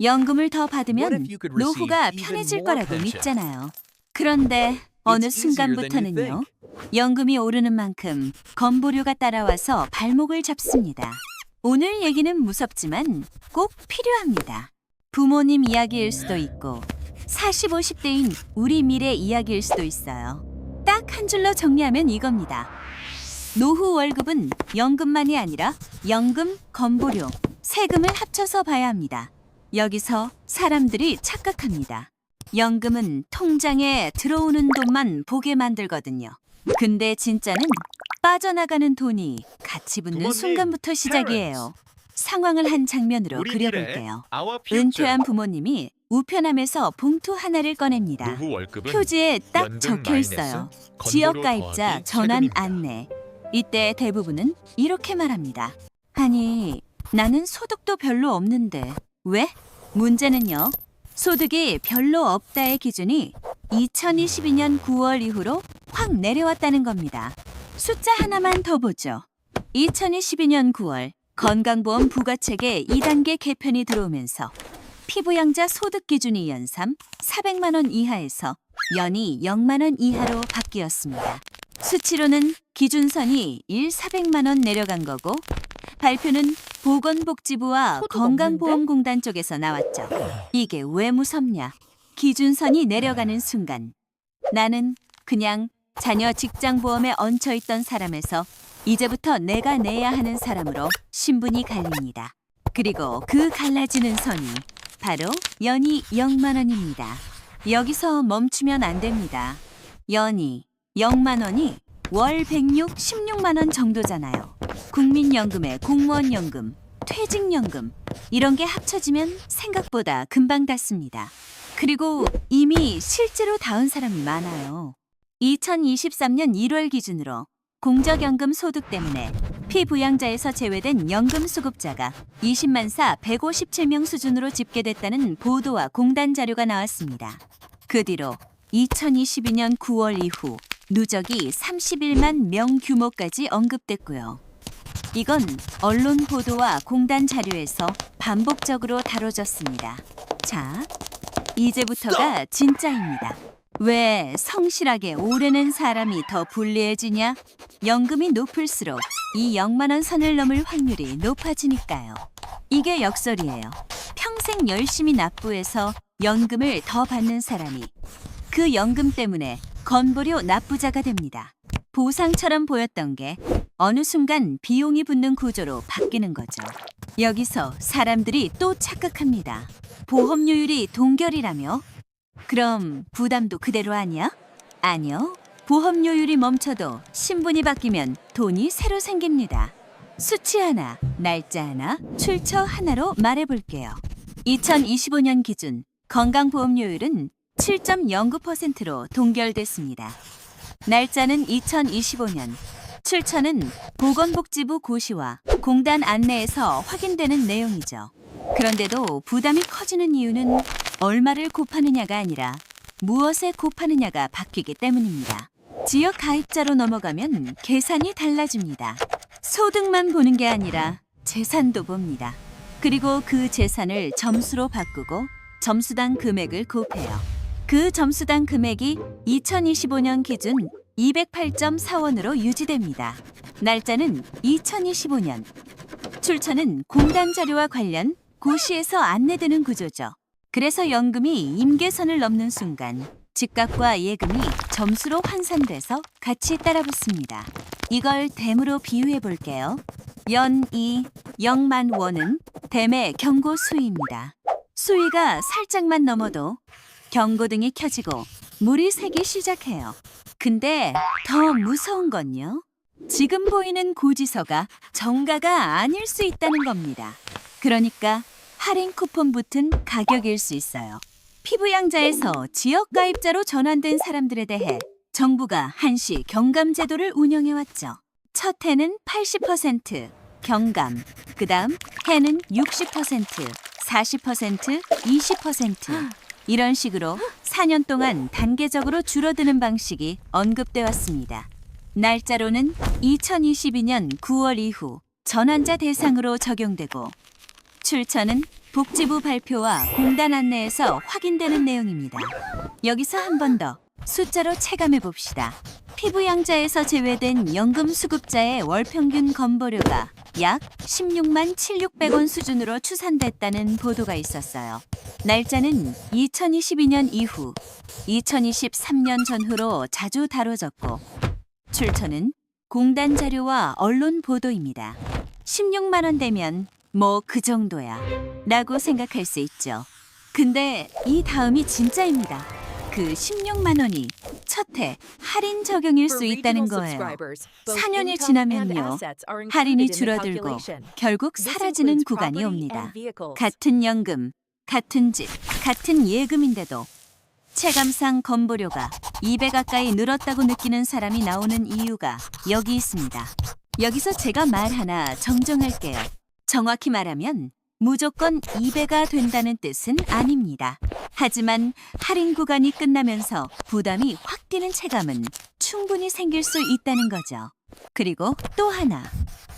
연금을 더 받으면 노후가 편해질 거라고 믿잖아요. 그런데 어느 순간부터는요, 연금이 오르는 만큼 건보료가 따라와서 발목을 잡습니다. 오늘 얘기는 무섭지만 꼭 필요합니다. 부모님 이야기일 수도 있고 40, 50대인 우리 미래 이야기일 수도 있어요. 딱 한 줄로 정리하면 이겁니다. 노후 월급은 연금만이 아니라 연금, 건보료, 세금을 합쳐서 봐야 합니다. 여기서 사람들이 착각합니다. 연금은 통장에 들어오는 돈만 보게 만들거든요. 근데 진짜는 빠져나가는 돈이 같이 붙는 순간부터 시작이에요. 상황을 한 장면으로 그려볼게요. 은퇴한 부모님이 우편함에서 봉투 하나를 꺼냅니다. 표지에 딱 적혀 있어요. 지역가입자 전환 안내. 이때 대부분은 이렇게 말합니다. 아니, 나는 소득도 별로 없는데 왜? 문제는요, 소득이 별로 없다의 기준이 2022년 9월 이후로 확 내려왔다는 겁니다. 숫자 하나만 더 보죠. 2022년 9월 건강보험 부가체계 2단계 개편이 들어오면서 피부양자 소득 기준이 연삼 400만 원 이하에서 연이 0만 원 이하로 바뀌었습니다. 수치로는 기준선이 400만 원 내려간 거고, 발표는 보건복지부와 건강보험공단 쪽에서 나왔죠. 이게 왜 무섭냐? 기준선이 내려가는 순간 나는 그냥 자녀 직장보험에 얹혀있던 사람에서 이제부터 내가 내야 하는 사람으로 신분이 갈립니다. 그리고 그 갈라지는 선이 바로 연이 0만 원입니다. 여기서 멈추면 안 됩니다. 연이 0만 원이 월 106, 16만 원 정도잖아요. 국민연금에 공무원연금, 퇴직연금 이런 게 합쳐지면 생각보다 금방 닿습니다. 그리고 이미 실제로 닿은 사람이 많아요. 2023년 1월 기준으로 공적연금 소득 때문에 피부양자에서 제외된 연금수급자가 20만 사 157명 수준으로 집계됐다는 보도와 공단 자료가 나왔습니다. 그 뒤로 2022년 9월 이후 누적이 31만 명 규모까지 언급됐고요. 이건 언론 보도와 공단 자료에서 반복적으로 다뤄졌습니다. 자, 이제부터가 진짜입니다. 왜 성실하게 오래 낸 사람이 더 불리해지냐? 연금이 높을수록 이 0만 원 선을 넘을 확률이 높아지니까요. 이게 역설이에요. 평생 열심히 납부해서 연금을 더 받는 사람이 그 연금 때문에 건보료 납부자가 됩니다. 보상처럼 보였던 게 어느 순간 비용이 붙는 구조로 바뀌는 거죠. 여기서 사람들이 또 착각합니다. 보험료율이 동결이라며? 그럼 부담도 그대로 아니야? 아니요. 보험료율이 멈춰도 신분이 바뀌면 돈이 새로 생깁니다. 수치 하나, 날짜 하나, 출처 하나로 말해볼게요. 2025년 기준 건강보험료율은 7.09%로 동결됐습니다. 날짜는 2025년, 출처는 보건복지부 고시와 공단 안내에서 확인되는 내용이죠. 그런데도 부담이 커지는 이유는 얼마를 곱하느냐가 아니라 무엇에 곱하느냐가 바뀌기 때문입니다. 지역 가입자로 넘어가면 계산이 달라집니다. 소득만 보는 게 아니라 재산도 봅니다. 그리고 그 재산을 점수로 바꾸고 점수당 금액을 곱해요. 그 점수당 금액이 2025년 기준 208.4원으로 유지됩니다. 날짜는 2025년. 출처는 공단 자료와 관련 고시에서 안내되는 구조죠. 그래서 연금이 임계선을 넘는 순간 집값과 예금이 점수로 환산돼서 같이 따라붙습니다. 이걸 댐으로 비유해 볼게요. 연2 0만 원은 댐의 경고 수위입니다. 수위가 살짝만 넘어도 경고등이 켜지고 물이 새기 시작해요. 근데 더 무서운 건요, 지금 보이는 고지서가 정가가 아닐 수 있다는 겁니다. 그러니까 할인 쿠폰 붙은 가격일 수 있어요. 피부양자에서 지역가입자로 전환된 사람들에 대해 정부가 한시 경감 제도를 운영해왔죠. 첫 해는 80% 경감, 그 다음 해는 60%, 40%, 20% 이런 식으로 4년 동안 단계적으로 줄어드는 방식이 언급돼 왔습니다. 날짜로는 2022년 9월 이후 전환자 대상으로 적용되고, 출처는 복지부 발표와 공단 안내에서 확인되는 내용입니다. 여기서 한 번 더 숫자로 체감해 봅시다. 피부양자에서 제외된 연금 수급자의 월 평균 건보료가 약 16만 1,600원 수준으로 추산됐다는 보도가 있었어요. 날짜는 2022년 이후 2023년 전후로 자주 다뤄졌고 출처는 공단 자료와 언론 보도입니다. 16만 원 되면 뭐 그 정도야 라고 생각할 수 있죠. 근데 이 다음이 진짜입니다. 그 16만 원이 첫 해 할인 적용일 수 있다는 거예요. 4년이 지나면요. 할인이 줄어들고 결국 사라지는 구간이 옵니다. 같은 연금, 같은 집, 같은 예금인데도 체감상 건보료가 2배 가까이 늘었다고 느끼는 사람이 나오는 이유가 여기 있습니다. 여기서 제가 말 하나 정정할게요. 정확히 말하면 무조건 2배가 된다는 뜻은 아닙니다. 하지만 할인 구간이 끝나면서 부담이 확 뛰는 체감은 충분히 생길 수 있다는 거죠. 그리고 또 하나,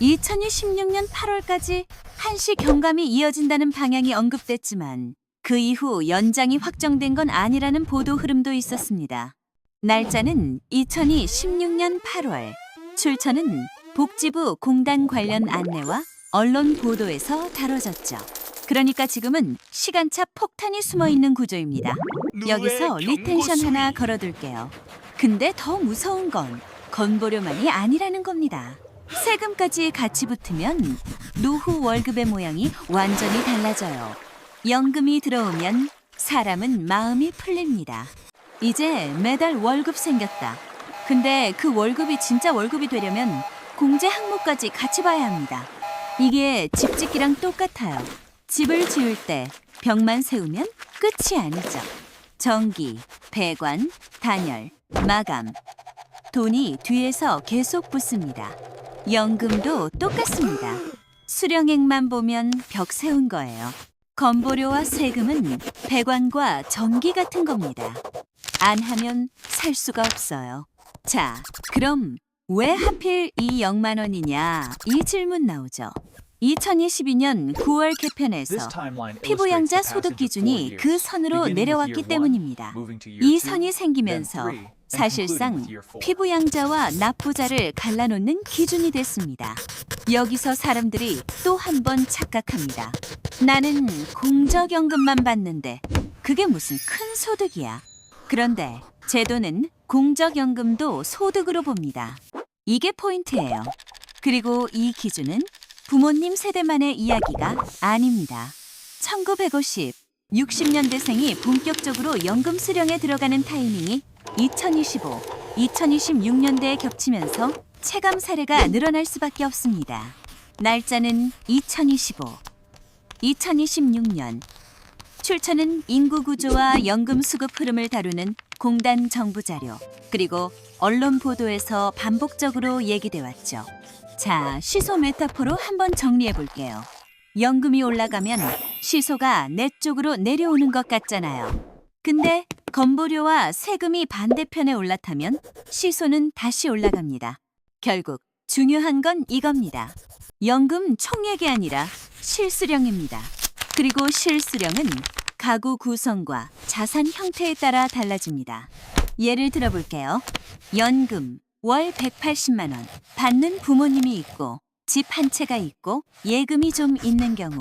2026년 8월까지 한시 경감이 이어진다는 방향이 언급됐지만 그 이후 연장이 확정된 건 아니라는 보도 흐름도 있었습니다. 날짜는 2016년 8월, 출처는 복지부 공단 관련 안내와 언론 보도에서 다뤄졌죠. 그러니까 지금은 시간차 폭탄이 숨어있는 구조입니다. 여기서 리텐션 하나 걸어둘게요. 근데 더 무서운 건 건보료만이 아니라는 겁니다. 세금까지 같이 붙으면 노후 월급의 모양이 완전히 달라져요. 연금이 들어오면 사람은 마음이 풀립니다. 이제 매달 월급 생겼다. 근데 그 월급이 진짜 월급이 되려면 공제 항목까지 같이 봐야 합니다. 이게 집 짓기랑 똑같아요. 집을 지을 때 벽만 세우면 끝이 아니죠. 전기, 배관, 단열, 마감. 돈이 뒤에서 계속 붙습니다. 연금도 똑같습니다. 수령액만 보면 벽 세운 거예요. 건보료와 세금은 배관과 전기 같은 겁니다. 안 하면 살 수가 없어요. 자, 그럼 왜 하필 이 0만 원이냐? 이 질문 나오죠. 2022년 9월 개편에서 피부양자 소득 기준이 그 선으로 내려왔기 때문입니다. 이 선이 생기면서 사실상 피부양자와 납부자를 갈라놓는 기준이 됐습니다. 여기서 사람들이 또 한 번 착각합니다. 나는 공적연금만 받는데 그게 무슨 큰 소득이야. 그런데 제도는 공적연금도 소득으로 봅니다. 이게 포인트예요. 그리고 이 기준은 부모님 세대만의 이야기가 아닙니다. 1950, 60년대생이 본격적으로 연금 수령에 들어가는 타이밍이 2025, 2026년대에 겹치면서 체감 사례가 늘어날 수밖에 없습니다. 날짜는 2025, 2026년. 출처는 인구 구조와 연금 수급 흐름을 다루는 공단 정부 자료, 그리고 언론 보도에서 반복적으로 얘기돼 왔죠. 자, 시소 메타포로 한번 정리해 볼게요. 연금이 올라가면 시소가 내 쪽으로 내려오는 것 같잖아요. 근데 건보료와 세금이 반대편에 올라타면 시소는 다시 올라갑니다. 결국 중요한 건 이겁니다. 연금 총액이 아니라 실수령입니다. 그리고 실수령은 가구 구성과 자산 형태에 따라 달라집니다. 예를 들어볼게요. 연금 월 180만 원 받는 부모님이 있고 집 한 채가 있고 예금이 좀 있는 경우,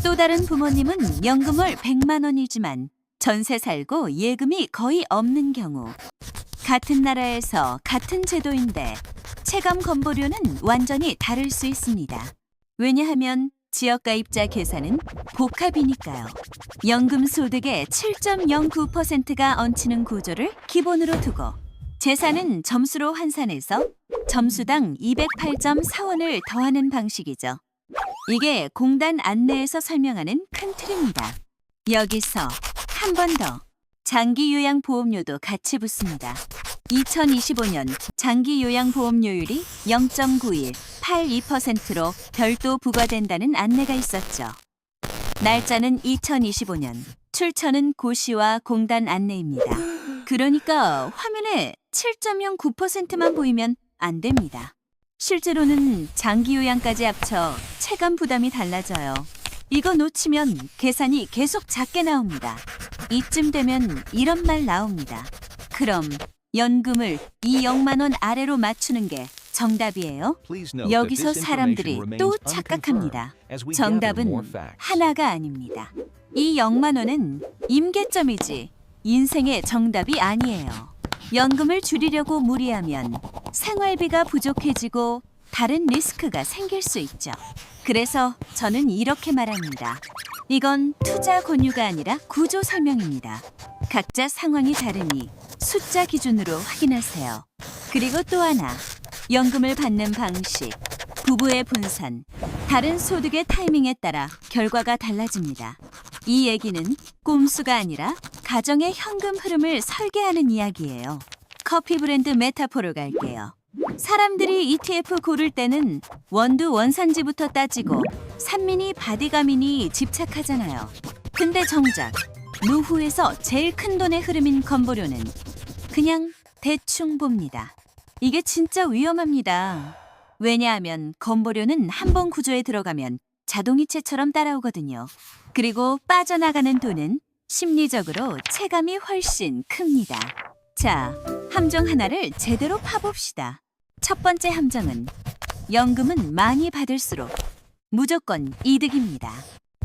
또 다른 부모님은 연금을 100만 원이지만 전세 살고 예금이 거의 없는 경우, 같은 나라에서 같은 제도인데 체감 건보료는 완전히 다를 수 있습니다. 왜냐하면 지역가입자 계산은 복합이니까요. 연금 소득의 7.09%가 얹히는 구조를 기본으로 두고 재산은 점수로 환산해서 점수당 208.4원을 더하는 방식이죠. 이게 공단 안내에서 설명하는 큰 틀입니다. 여기서 한 번 더 장기요양보험료도 같이 붙습니다. 2025년 장기요양보험료율이 0.9182%로 별도 부과된다는 안내가 있었죠. 날짜는 2025년, 출처는 고시와 공단 안내입니다. 그러니까 화면에 7.09%만 보이면 안 됩니다. 실제로는 장기요양까지 합쳐 체감 부담이 달라져요. 이거 놓치면 계산이 계속 작게 나옵니다. 이쯤 되면 이런 말 나옵니다. 그럼 연금을 이 0만 원 아래로 맞추는 게 정답이에요? 여기서 사람들이 또 착각합니다. 정답은 하나가 아닙니다. 이 0만 원은 임계점이지 인생의 정답이 아니에요. 연금을 줄이려고 무리하면 생활비가 부족해지고 다른 리스크가 생길 수 있죠. 그래서 저는 이렇게 말합니다. 이건 투자 권유가 아니라 구조 설명입니다. 각자 상황이 다르니 숫자 기준으로 확인하세요. 그리고 또 하나, 연금을 받는 방식, 부부의 분산, 다른 소득의 타이밍에 따라 결과가 달라집니다. 이 얘기는 꼼수가 아니라 가정의 현금 흐름을 설계하는 이야기예요. 커피 브랜드 메타포로 갈게요. 사람들이 ETF 고를 때는 원두 원산지부터 따지고 산미니 바디감이니 집착하잖아요. 근데 정작 노후에서 제일 큰 돈의 흐름인 건보료는 그냥 대충 봅니다. 이게 진짜 위험합니다. 왜냐하면 건보료는 한 번 구조에 들어가면 자동이체처럼 따라오거든요. 그리고 빠져나가는 돈은 심리적으로 체감이 훨씬 큽니다. 자, 함정 하나를 제대로 파봅시다. 첫 번째 함정은 연금은 많이 받을수록 무조건 이득입니다.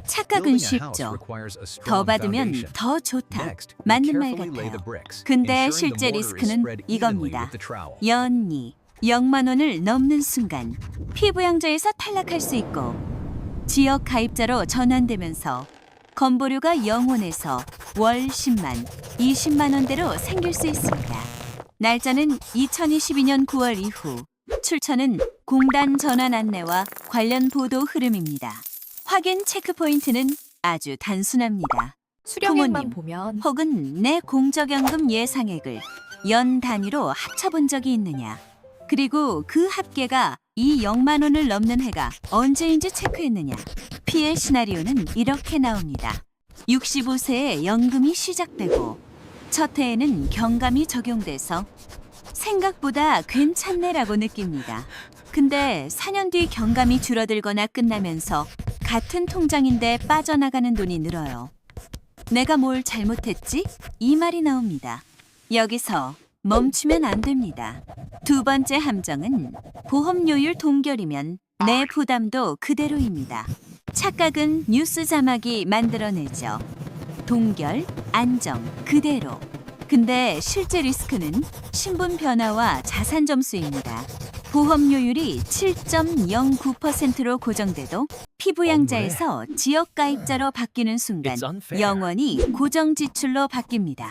착각은 쉽죠. 더 받으면 더 좋다. 맞는 말 같아요. 근데 실제 리스크는 이겁니다. 연이 0만 원을 넘는 순간 피부양자에서 탈락할 수 있고 지역 가입자로 전환되면서 건보료가 0원에서 월 10만, 20만 원대로 생길 수 있습니다. 날짜는 2022년 9월 이후, 출처는 공단 전환 안내와 관련 보도 흐름입니다. 확인 체크포인트는 아주 단순합니다. 수령액만 부모님 보면 혹은 내 공적연금 예상액을 연 단위로 합쳐본 적이 있느냐, 그리고 그 합계가 이 0만 원을 넘는 해가 언제인지 체크했느냐. 피해 시나리오는 이렇게 나옵니다. 65세에 연금이 시작되고 첫 해에는 경감이 적용돼서 생각보다 괜찮네라고 느낍니다. 근데 4년 뒤 경감이 줄어들거나 끝나면서 같은 통장인데 빠져나가는 돈이 늘어요. 내가 뭘 잘못했지? 이 말이 나옵니다. 여기서 멈추면 안 됩니다. 두 번째 함정은 보험료율 동결이면 내 부담도 그대로입니다. 착각은 뉴스 자막이 만들어내죠. 동결, 안정, 그대로. 근데 실제 리스크는 신분 변화와 자산 점수입니다. 보험료율이 7.09%로 고정돼도 피부양자에서 지역가입자로 바뀌는 순간 영원히 고정 지출로 바뀝니다.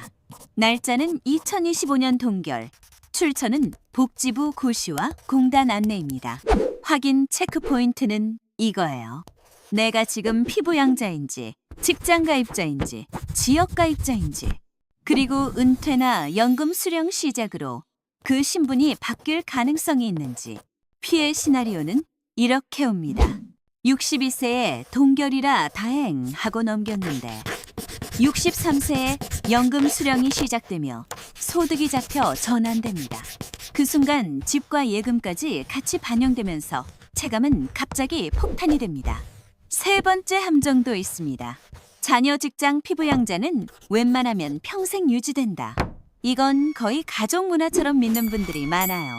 날짜는 2025년 동결, 출처는 복지부 고시와 공단 안내입니다. 확인 체크포인트는 이거예요. 내가 지금 피부양자인지, 직장가입자인지, 지역가입자인지, 그리고 은퇴나 연금 수령 시작으로 그 신분이 바뀔 가능성이 있는지. 피해 시나리오는 이렇게 옵니다. 62세에 동결이라 다행 하고 넘겼는데 63세에 연금 수령이 시작되며 소득이 잡혀 전환됩니다. 그 순간 집과 예금까지 같이 반영되면서 체감은 갑자기 폭탄이 됩니다. 세 번째 함정도 있습니다. 자녀 직장 피부양자는 웬만하면 평생 유지된다. 이건 거의 가족 문화처럼 믿는 분들이 많아요.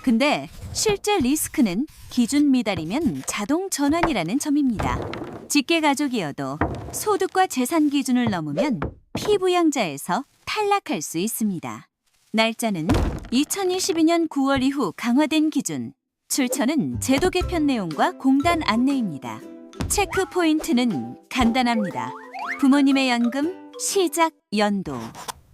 근데 실제 리스크는 기준 미달이면 자동 전환이라는 점입니다. 직계 가족이어도 소득과 재산 기준을 넘으면 피부양자에서 탈락할 수 있습니다. 날짜는 2022년 9월 이후 강화된 기준, 출처는 제도 개편 내용과 공단 안내입니다. 체크 포인트는 간단합니다. 부모님의 연금 시작 연도,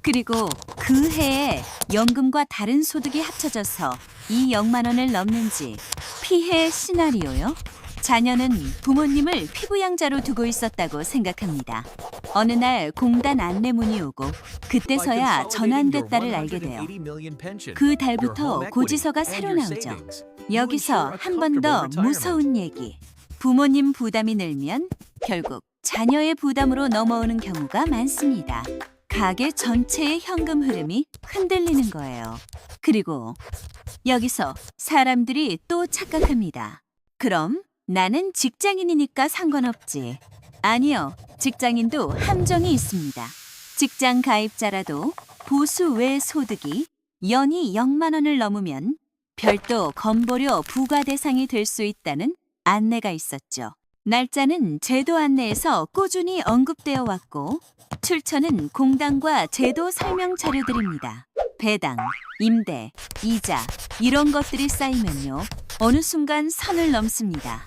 그리고 그 해에 연금과 다른 소득이 합쳐져서 이 0만 원을 넘는지. 피해 시나리오요. 자녀는 부모님을 피부양자로 두고 있었다고 생각합니다. 어느 날 공단 안내문이 오고 그때서야 전환됐다를 알게 돼요. 그 달부터 고지서가 새로 나오죠. 여기서 한 번 더 무서운 얘기. 부모님 부담이 늘면 결국 자녀의 부담으로 넘어오는 경우가 많습니다. 가계 전체의 현금 흐름이 흔들리는 거예요. 그리고 여기서 사람들이 또 착각합니다. 그럼 나는 직장인이니까 상관없지. 아니요, 직장인도 함정이 있습니다. 직장 가입자라도 보수 외 소득이 연이 0만 원을 넘으면 별도 건보료 부과 대상이 될 수 있다는 안내가 있었죠. 날짜는 제도 안내에서 꾸준히 언급되어 왔고 출처는 공단과 제도 설명 자료들입니다. 배당, 임대, 이자 이런 것들이 쌓이면요. 어느 순간 선을 넘습니다.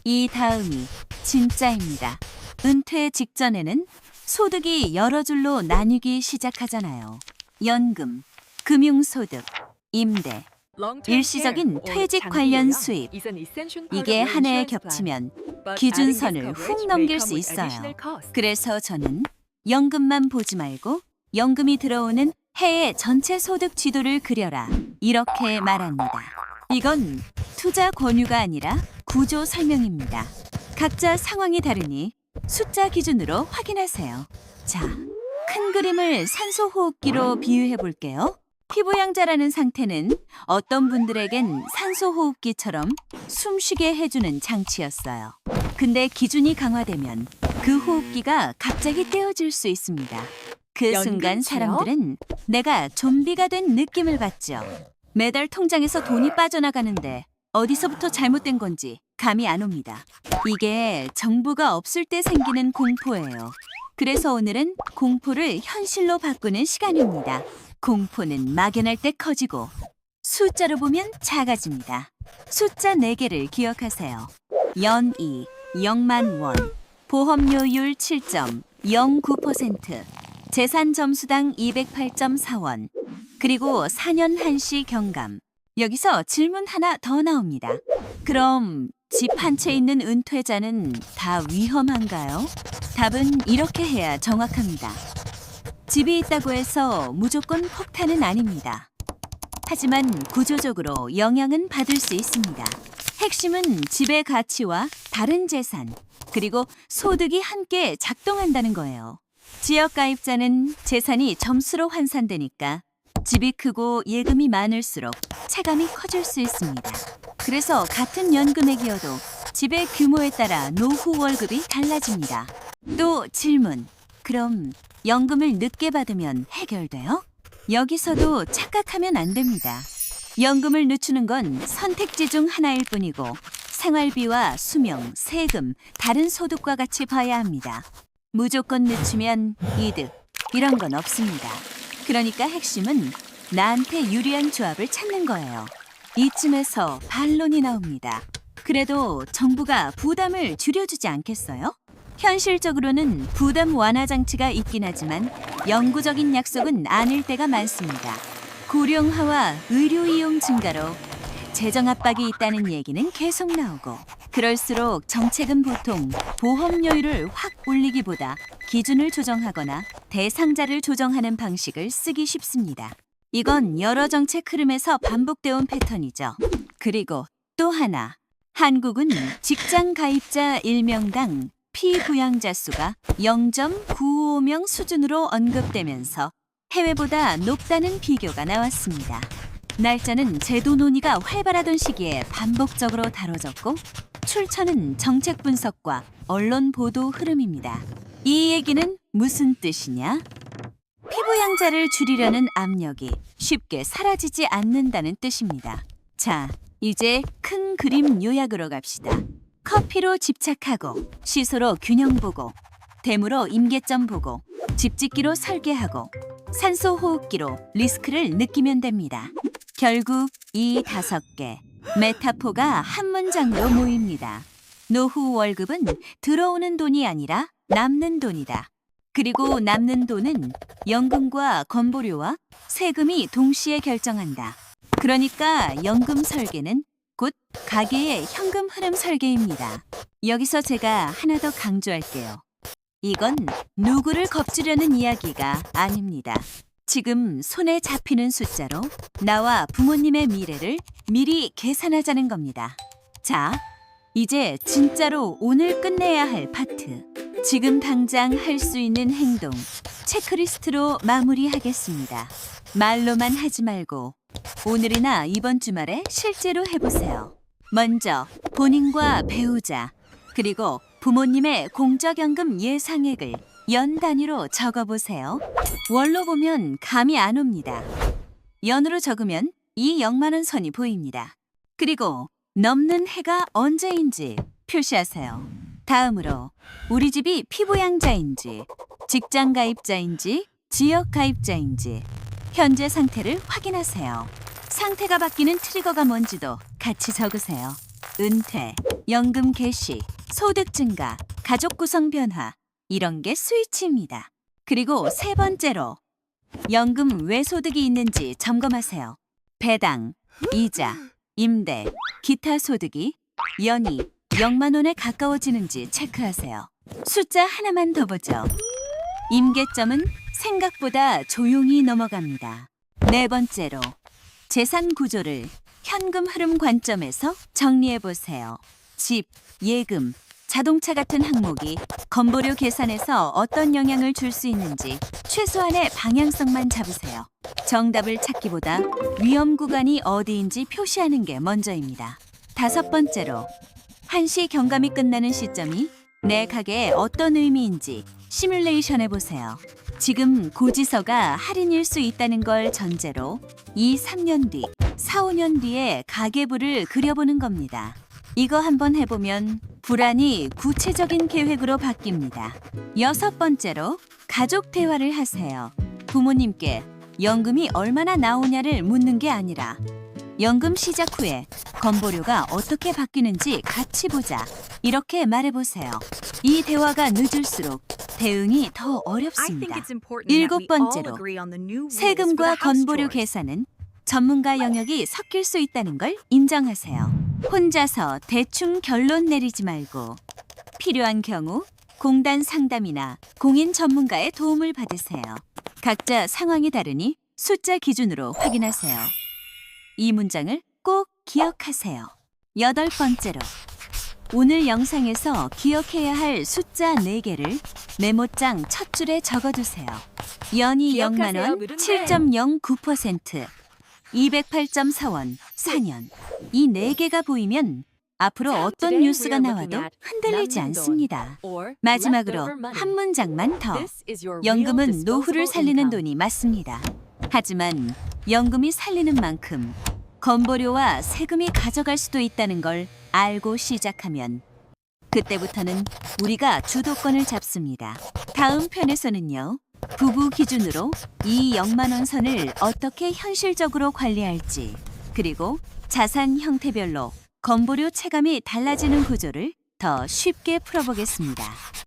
이 다음이 진짜입니다. 은퇴 직전에는 소득이 여러 줄로 나뉘기 시작하잖아요. 연금, 금융소득, 임대, 일시적인 퇴직 관련 수입. 이게 한 해에 겹치면 기준선을 훅 넘길 수 있어요. 그래서 저는 연금만 보지 말고 연금이 들어오는 해의 전체 소득 지도를 그려라. 이렇게 말합니다. 이건 투자 권유가 아니라 구조 설명입니다. 각자 상황이 다르니 숫자 기준으로 확인하세요. 자, 큰 그림을 산소 호흡기로 비유해 볼게요. 피부양자라는 상태는 어떤 분들에겐 산소 호흡기처럼 숨쉬게 해주는 장치였어요. 근데 기준이 강화되면 그 호흡기가 갑자기 떼어질 수 있습니다. 그 순간 사람들은 내가 좀비가 된 느낌을 받죠. 매달 통장에서 돈이 빠져나가는데 어디서부터 잘못된 건지 감이 안 옵니다. 이게 정부가 없을 때 생기는 공포예요. 그래서 오늘은 공포를 현실로 바꾸는 시간입니다. 공포는 막연할 때 커지고 숫자로 보면 작아집니다. 숫자 4개를 기억하세요. 연이 0만 원, 보험료율 7.09%, 재산 점수당 208.4원, 그리고 4년 한시 경감. 여기서 질문 하나 더 나옵니다. 그럼 집 한 채 있는 은퇴자는 다 위험한가요? 답은 이렇게 해야 정확합니다. 집이 있다고 해서 무조건 폭탄은 아닙니다. 하지만 구조적으로 영향은 받을 수 있습니다. 핵심은 집의 가치와 다른 재산, 그리고 소득이 함께 작동한다는 거예요. 지역가입자는 재산이 점수로 환산되니까 집이 크고 예금이 많을수록 체감이 커질 수 있습니다. 그래서 같은 연금액이어도 집의 규모에 따라 노후 월급이 달라집니다. 또 질문. 그럼 연금을 늦게 받으면 해결돼요? 여기서도 착각하면 안 됩니다. 연금을 늦추는 건 선택지 중 하나일 뿐이고 생활비와 수명, 세금, 다른 소득과 같이 봐야 합니다. 무조건 늦추면 이득, 이런 건 없습니다. 그러니까 핵심은 나한테 유리한 조합을 찾는 거예요. 이쯤에서 반론이 나옵니다. 그래도 정부가 부담을 줄여주지 않겠어요? 현실적으로는 부담 완화 장치가 있긴 하지만 영구적인 약속은 아닐 때가 많습니다. 고령화와 의료 이용 증가로 재정 압박이 있다는 얘기는 계속 나오고 그럴수록 정책은 보통 보험료율을 확 올리기보다 기준을 조정하거나 대상자를 조정하는 방식을 쓰기 쉽습니다. 이건 여러 정책 흐름에서 반복되어 온 패턴이죠. 그리고 또 하나, 한국은 직장 가입자 1명당 피부양자 수가 0.955명 수준으로 언급되면서 해외보다 높다는 비교가 나왔습니다. 날짜는 제도 논의가 활발하던 시기에 반복적으로 다뤄졌고 출처는 정책 분석과 언론 보도 흐름입니다. 이 얘기는 무슨 뜻이냐? 피부양자를 줄이려는 압력이 쉽게 사라지지 않는다는 뜻입니다. 자, 이제 큰 그림 요약으로 갑시다. 커피로 집착하고 시소로 균형 보고 댐으로 임계점 보고 집짓기로 설계하고 산소 호흡기로 리스크를 느끼면 됩니다. 결국 이 5개 메타포가 한 문장으로 모입니다. 노후 월급은 들어오는 돈이 아니라 남는 돈이다. 그리고 남는 돈은 연금과 건보료와 세금이 동시에 결정한다. 그러니까 연금 설계는 곧 가계의 현금 흐름 설계입니다. 여기서 제가 하나 더 강조할게요. 이건 누구를 겁주려는 이야기가 아닙니다. 지금 손에 잡히는 숫자로 나와 부모님의 미래를 미리 계산하자는 겁니다. 자, 이제 진짜로 오늘 끝내야 할 파트. 지금 당장 할 수 있는 행동, 체크리스트로 마무리하겠습니다. 말로만 하지 말고 오늘이나 이번 주말에 실제로 해보세요. 먼저 본인과 배우자, 그리고 부모님의 공적연금 예상액을 연 단위로 적어보세요. 월로 보면 감이 안 옵니다. 연으로 적으면 이 0만 원 선이 보입니다. 그리고 넘는 해가 언제인지 표시하세요. 다음으로 우리 집이 피부양자인지, 직장 가입자인지, 지역 가입자인지 현재 상태를 확인하세요. 상태가 바뀌는 트리거가 뭔지도 같이 적으세요. 은퇴, 연금 개시, 소득 증가, 가족 구성 변화 이런 게 스위치입니다. 그리고 세 번째로 연금 외 소득이 있는지 점검하세요. 배당, 이자, 임대, 기타 소득이 연이 0만 원에 가까워지는지 체크하세요. 숫자 하나만 더 보죠. 임계점은 생각보다 조용히 넘어갑니다. 네 번째로 재산 구조를 현금 흐름 관점에서 정리해 보세요. 집, 예금, 자동차 같은 항목이 건보료 계산에서 어떤 영향을 줄 수 있는지 최소한의 방향성만 잡으세요. 정답을 찾기보다 위험 구간이 어디인지 표시하는 게 먼저입니다. 다섯 번째로 한시 경감이 끝나는 시점이 내 가게에 어떤 의미인지 시뮬레이션 해보세요. 지금 고지서가 할인일 수 있다는 걸 전제로 2, 3년 뒤, 4, 5년 뒤에 가계부를 그려보는 겁니다. 이거 한번 해보면 불안이 구체적인 계획으로 바뀝니다. 여섯 번째로 가족 대화를 하세요. 부모님께 연금이 얼마나 나오냐를 묻는 게 아니라 연금 시작 후에 건보료가 어떻게 바뀌는지 같이 보자. 이렇게 말해보세요. 이 대화가 늦을수록 대응이 더 어렵습니다. 일곱 번째로 세금과 건보료 계산은 전문가 영역이 섞일 수 있다는 걸 인정하세요. 혼자서 대충 결론 내리지 말고 필요한 경우 공단 상담이나 공인 전문가의 도움을 받으세요. 각자 상황이 다르니 숫자 기준으로 확인하세요. 이 문장을 꼭 기억하세요. 여덟 번째로 오늘 영상에서 기억해야 할 숫자 4개를 메모장 첫 줄에 적어두세요. 연이 0만 원, 7.09%, 208.4원, 4년. 이 4개가 보이면 앞으로 어떤 뉴스가 나와도 흔들리지 않습니다. 마지막으로 한 문장만 더. 연금은 노후를 살리는 돈이 맞습니다. 하지만 연금이 살리는 만큼 건보료와 세금이 가져갈 수도 있다는 걸 알고 시작하면 그때부터는 우리가 주도권을 잡습니다. 다음 편에서는요. 부부 기준으로 이 0만 원 선을 어떻게 현실적으로 관리할지, 그리고 자산 형태별로 건보료 체감이 달라지는 구조를 더 쉽게 풀어보겠습니다.